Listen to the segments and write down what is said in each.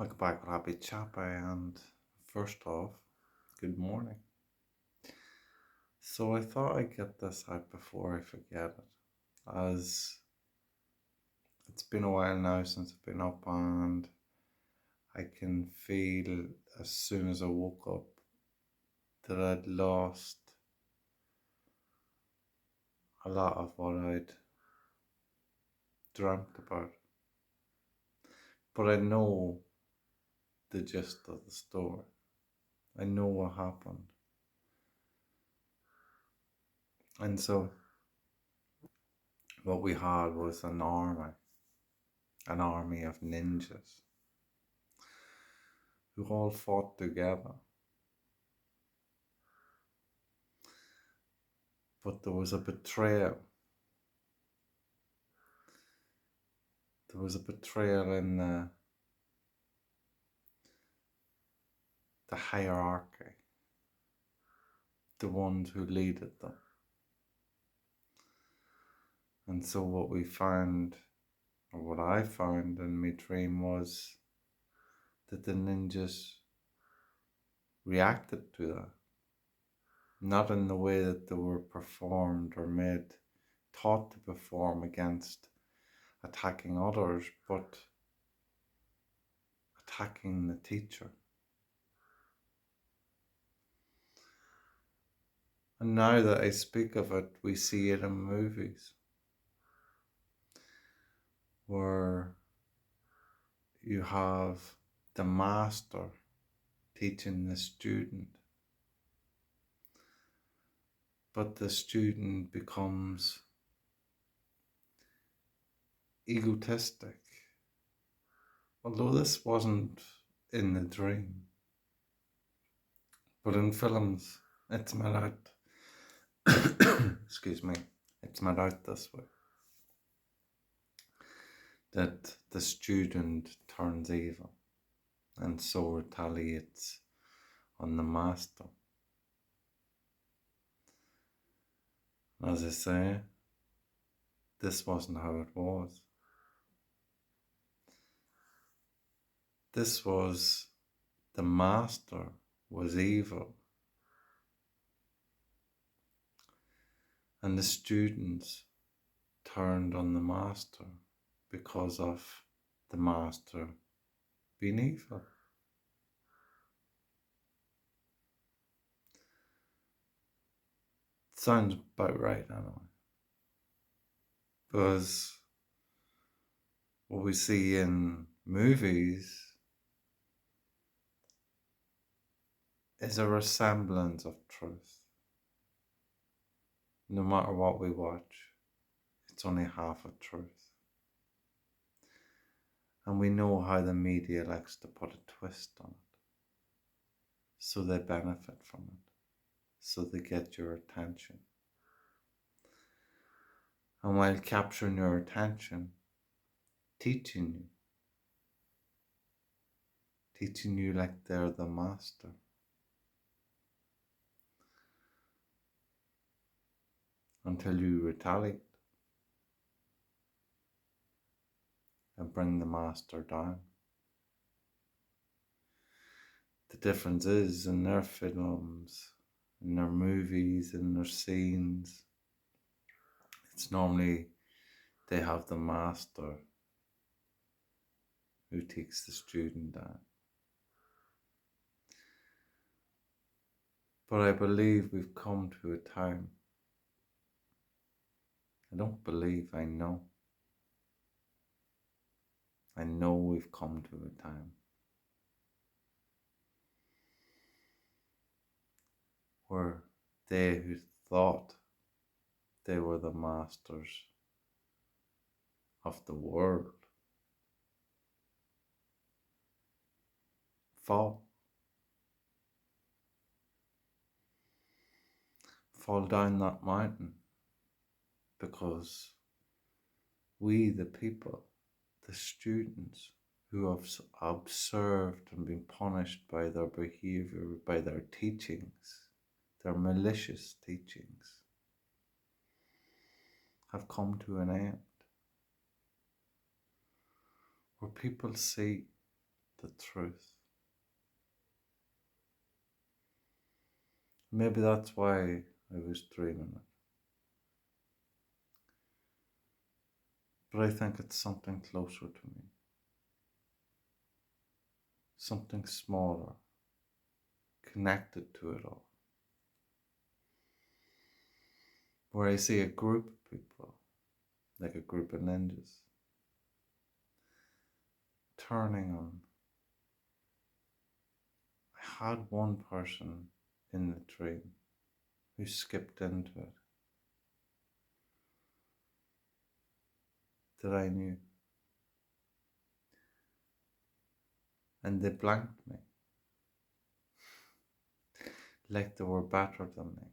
Welcome back with Happy Chappy, and first off, good morning. So I thought I'd get this out before I forget it, as it's been a while now since I've been up, and I can feel as soon as I woke up that I'd lost a lot of what I'd dreamt about. But I know the gist of the story. I know what happened. And so what we had was an army of ninjas who all fought together. But there was a betrayal. There was a betrayal in the hierarchy, the ones who leaded them. And so what we found, or what I found in my dream, was that the ninjas reacted to that. Not in the way that they were performed or taught to perform against attacking others, but attacking the teacher. And now that I speak of it, we see it in movies where you have the master teaching the student, but the student becomes egotistic. Although this wasn't in the dream, but in films, it's made out, excuse me, it's made out this way, that the student turns evil and so retaliates on the master. As I say, this wasn't how it was. This was the master was evil, and the students turned on the master because of the master being evil. Sounds about right, anyway. Because what we see in movies is a resemblance of truth. No matter what we watch, it's only half a truth. And we know how the media likes to put a twist on it. So they benefit from it. So they get your attention. And while capturing your attention, teaching you like they're the master. Until you retaliate and bring the master down. The difference is in their films, in their movies, in their scenes, it's normally they have the master who takes the student down. But I believe we've come to a time, I don't believe, I know we've come to a time where they who thought they were the masters of the world fall down that mountain, because we, the people, the students who have observed and been punished by their behavior, by their teachings, their malicious teachings, have come to an end. Where people see the truth. Maybe that's why I was dreaming it. But I think it's something closer to me, something smaller, connected to it all. Where I see a group of people, like a group of ninjas, turning on. I had one person in the dream who skipped into it that I knew, and they blanked me like they were better than me.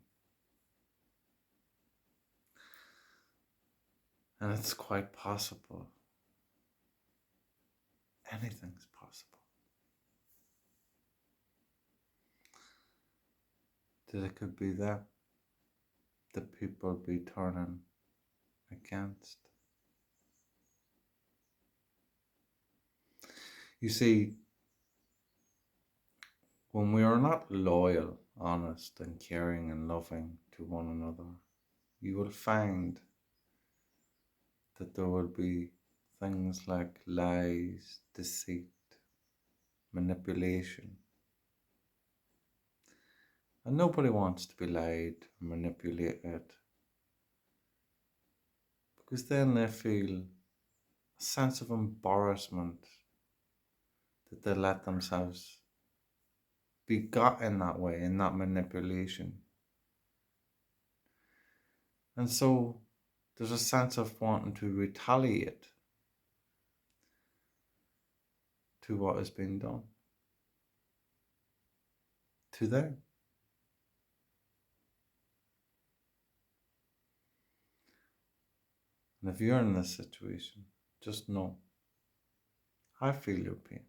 And it's quite possible. Anything's possible. That it could be that people be turning against. You see, when we are not loyal, honest, and caring and loving to one another, you will find that there will be things like lies, deceit, manipulation. And nobody wants to be lied or manipulated, because then they feel a sense of embarrassment that they let themselves be got in that way, in that manipulation. And so there's a sense of wanting to retaliate to what has been done to them. And if you're in this situation, just know, I feel your pain.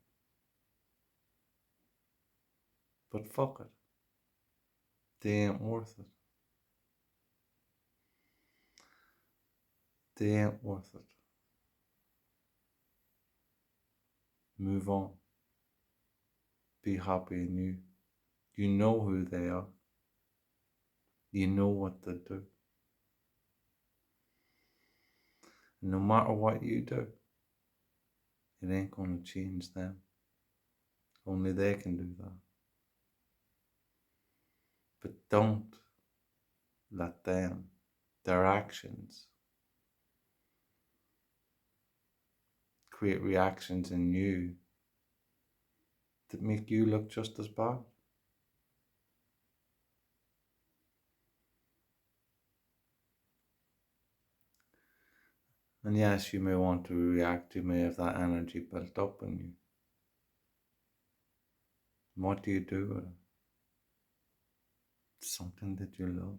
But fuck it. They ain't worth it. They ain't worth it. Move on. Be happy in you. You know who they are. You know what they do. And no matter what you do, it ain't going to change them. Only they can do that. But don't let them, their actions, create reactions in you that make you look just as bad. And yes, you may want to react, you may have that energy built up in you. And what do you do with it? Something that you love.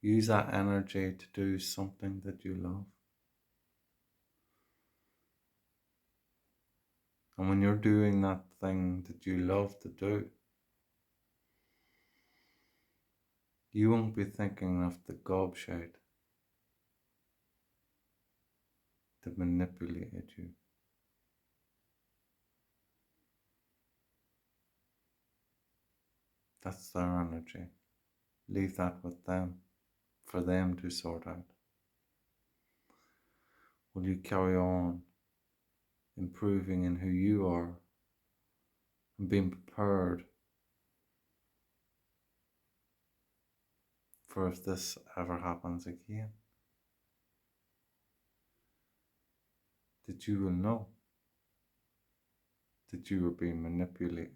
Use that energy to do something that you love. And when you're doing that thing that you love to do, you won't be thinking of the gobshite that manipulated you. That's their energy. Leave that with them, for them to sort out. Will you carry on improving in who you are and being prepared for if this ever happens again? That you will know that you were being manipulated.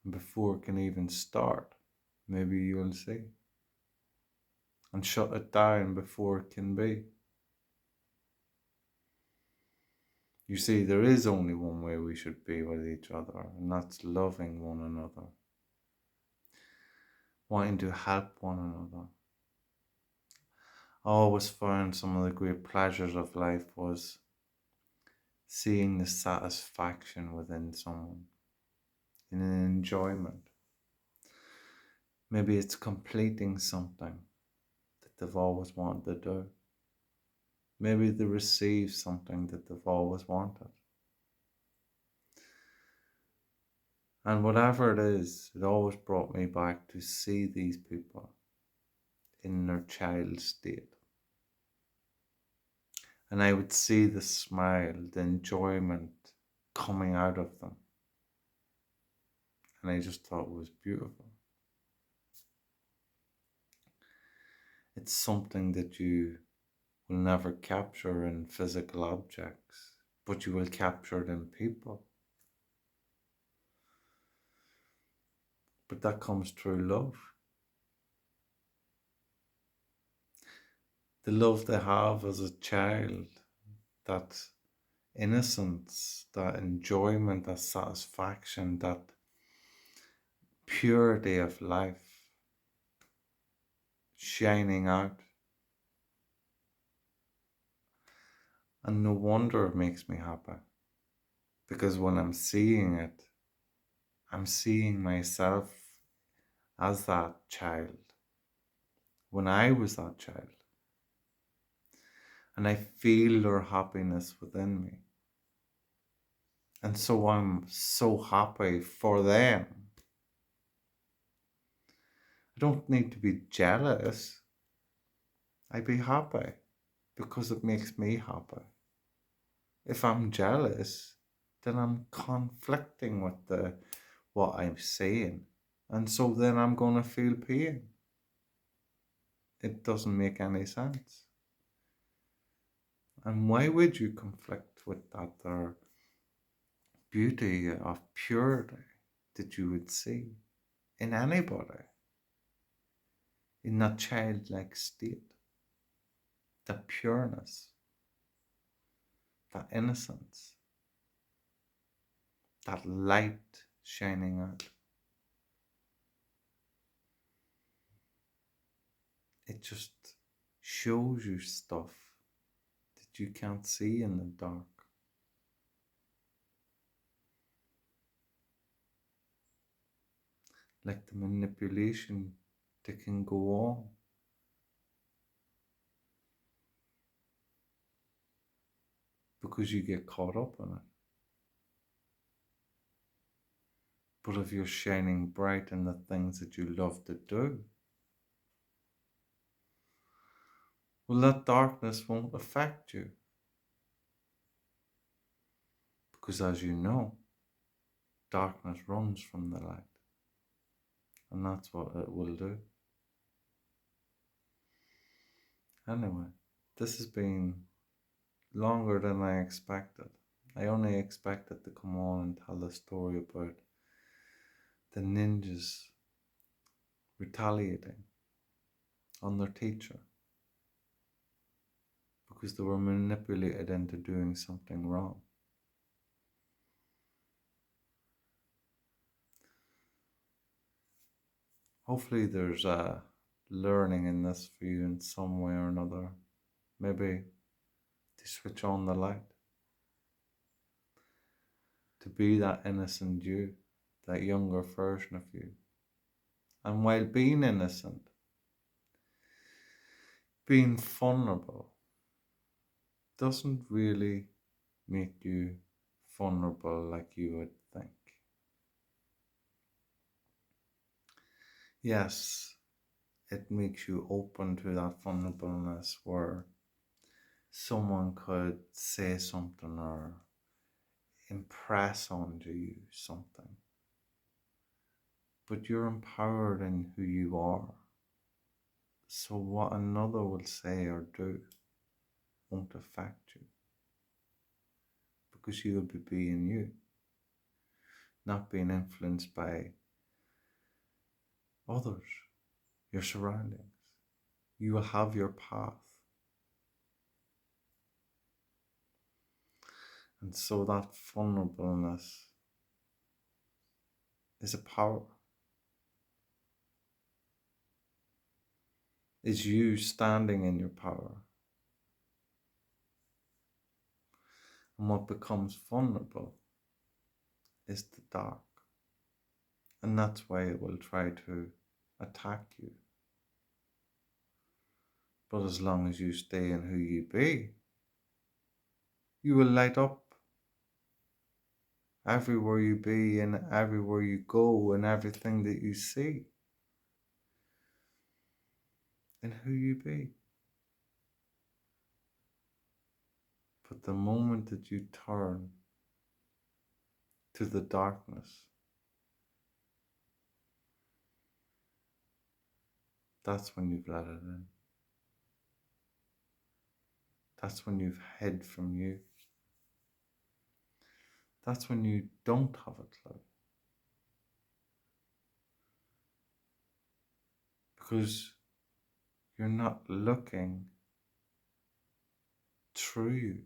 And before it can even start, maybe you'll see. And shut it down before it can be. You see, there is only one way we should be with each other, and that's loving one another. Wanting to help one another. I always found some of the great pleasures of life was seeing the satisfaction within someone, in an enjoyment. Maybe it's completing something that they've always wanted to do. Maybe they receive something that they've always wanted. And whatever it is, it always brought me back to see these people in their child state. And I would see the smile, the enjoyment coming out of them. And I just thought it was beautiful. It's something that you will never capture in physical objects, but you will capture it in people. But that comes through love. The love they have as a child, that innocence, that enjoyment, that satisfaction, that purity of life shining out. And no wonder it makes me happy. Because when I'm seeing it, I'm seeing myself as that child. When I was that child. And I feel their happiness within me. And so I'm so happy for them. I don't need to be jealous. I be happy because it makes me happy. If I'm jealous, then I'm conflicting with what I'm saying. And so then I'm going to feel pain. It doesn't make any sense. And why would you conflict with that there beauty of purity that you would see in anybody, in that childlike state, that pureness, that innocence, that light shining out? It just shows you stuff that you can't see in the dark. Like the manipulation that can go on. Because you get caught up in it. But if you're shining bright in the things that you love to do, well, that darkness won't affect you. Because as you know, darkness runs from the light. And that's what it will do. Anyway, this has been longer than I expected. I only expected to come on and tell the story about the ninjas retaliating on their teacher because they were manipulated into doing something wrong. Hopefully there's a learning in this for you in some way or another. Maybe to switch on the light. To be that innocent you, that younger version of you. And while being innocent, being vulnerable doesn't really make you vulnerable like you would think. Yes, it makes you open to that vulnerableness where someone could say something or impress onto you something. But you're empowered in who you are. So what another will say or do won't affect you. Because you will be being you. Not being influenced by others, your surroundings. You will have your path. And so that vulnerableness is a power. Is you standing in your power. And what becomes vulnerable is the dark. And that's why it will try to attack you. But as long as you stay in who you be, You will light up everywhere you be and everywhere you go and everything that you see and who you be. But the moment that you turn to the darkness, that's when you've let it in. That's when you've hid from you. That's when you don't have a clue. Because you're not looking through you.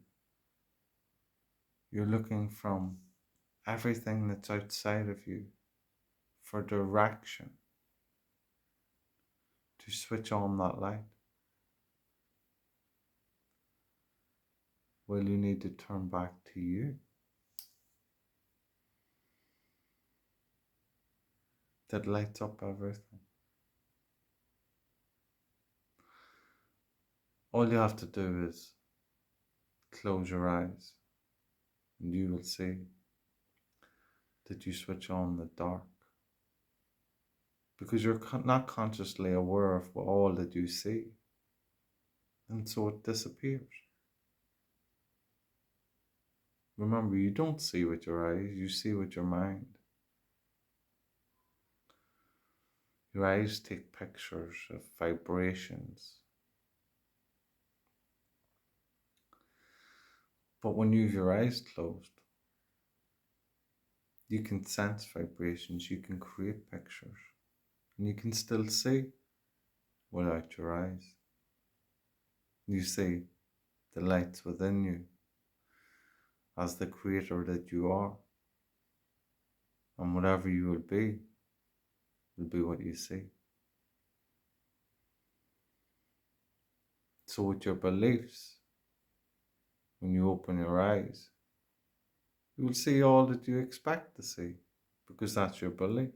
You're looking from everything that's outside of you for direction to switch on that light. Well, you need to turn back to you. That lights up everything. All you have to do is close your eyes and you will see that you switch on the dark. Because you're not consciously aware of all that you see. And so it disappears. Remember, you don't see with your eyes, you see with your mind. Your eyes take pictures of vibrations. But when you have your eyes closed, you can sense vibrations, you can create pictures, and you can still see without your eyes. You see the lights within you as the creator that you are. And whatever you will be what you see. So with your beliefs, when you open your eyes, you will see all that you expect to see, because that's your belief,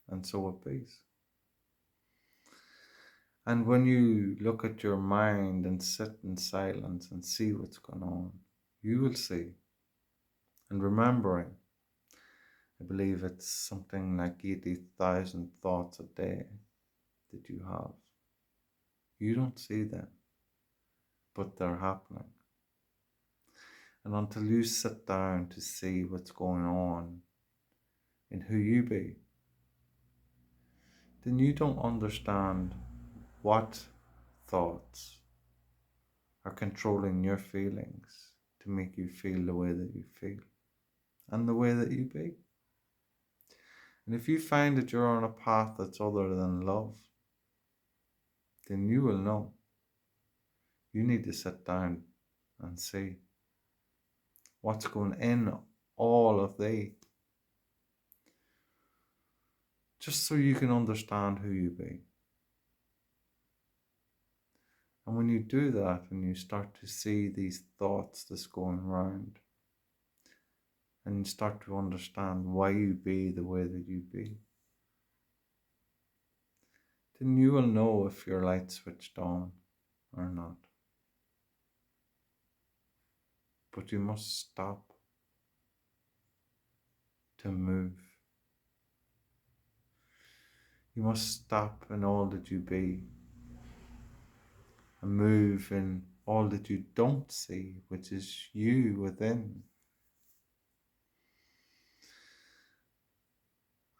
and so it be. And when you look at your mind and sit in silence and see what's going on, you will see. And remembering, I believe it's something like 80,000 thoughts a day that you have. You don't see them, but they're happening. And until you sit down to see what's going on in who you be, then you don't understand what thoughts are controlling your feelings to make you feel the way that you feel and the way that you be. And if you find that you're on a path that's other than love, then you will know you need to sit down and see what's going in all of thee, just so you can understand who you be. And when you do that, and you start to see these thoughts that's going around, and you start to understand why you be the way that you be, then you will know if your light's switched on or not. But you must stop to move. You must stop in all that you be and move in all that you don't see, which is you within.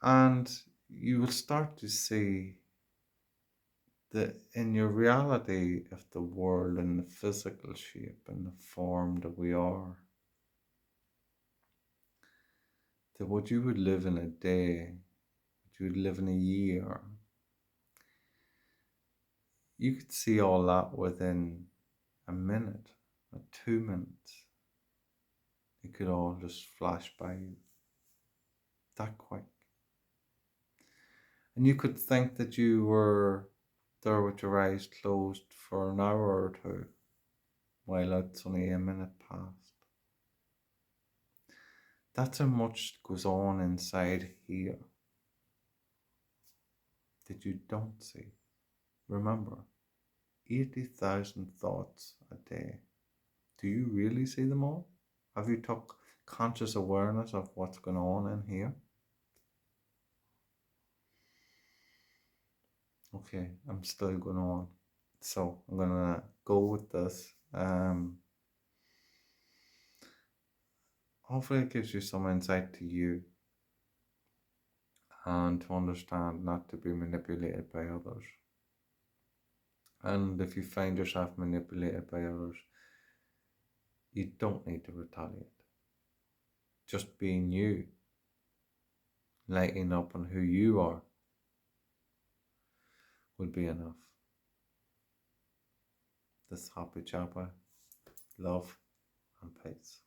And you will start to see that in your reality of the world and the physical shape and the form that we are, that what you would live in a day, what you would live in a year, you could see all that within a minute or 2 minutes. It could all just flash by you that quick. And you could think that you were there with your eyes closed for an hour or two, while it's only a minute past. That's how much goes on inside here that you don't see. Remember, 80,000 thoughts a day. Do you really see them all? Have you took conscious awareness of what's going on in here? Okay, I'm still going on. So I'm gonna go with this. Hopefully it gives you some insight to you and to understand not to be manipulated by others. And if you find yourself manipulated by others, you don't need to retaliate. Just being you, lighting up on who you are, would be enough. This is Happy Chapa, love and peace.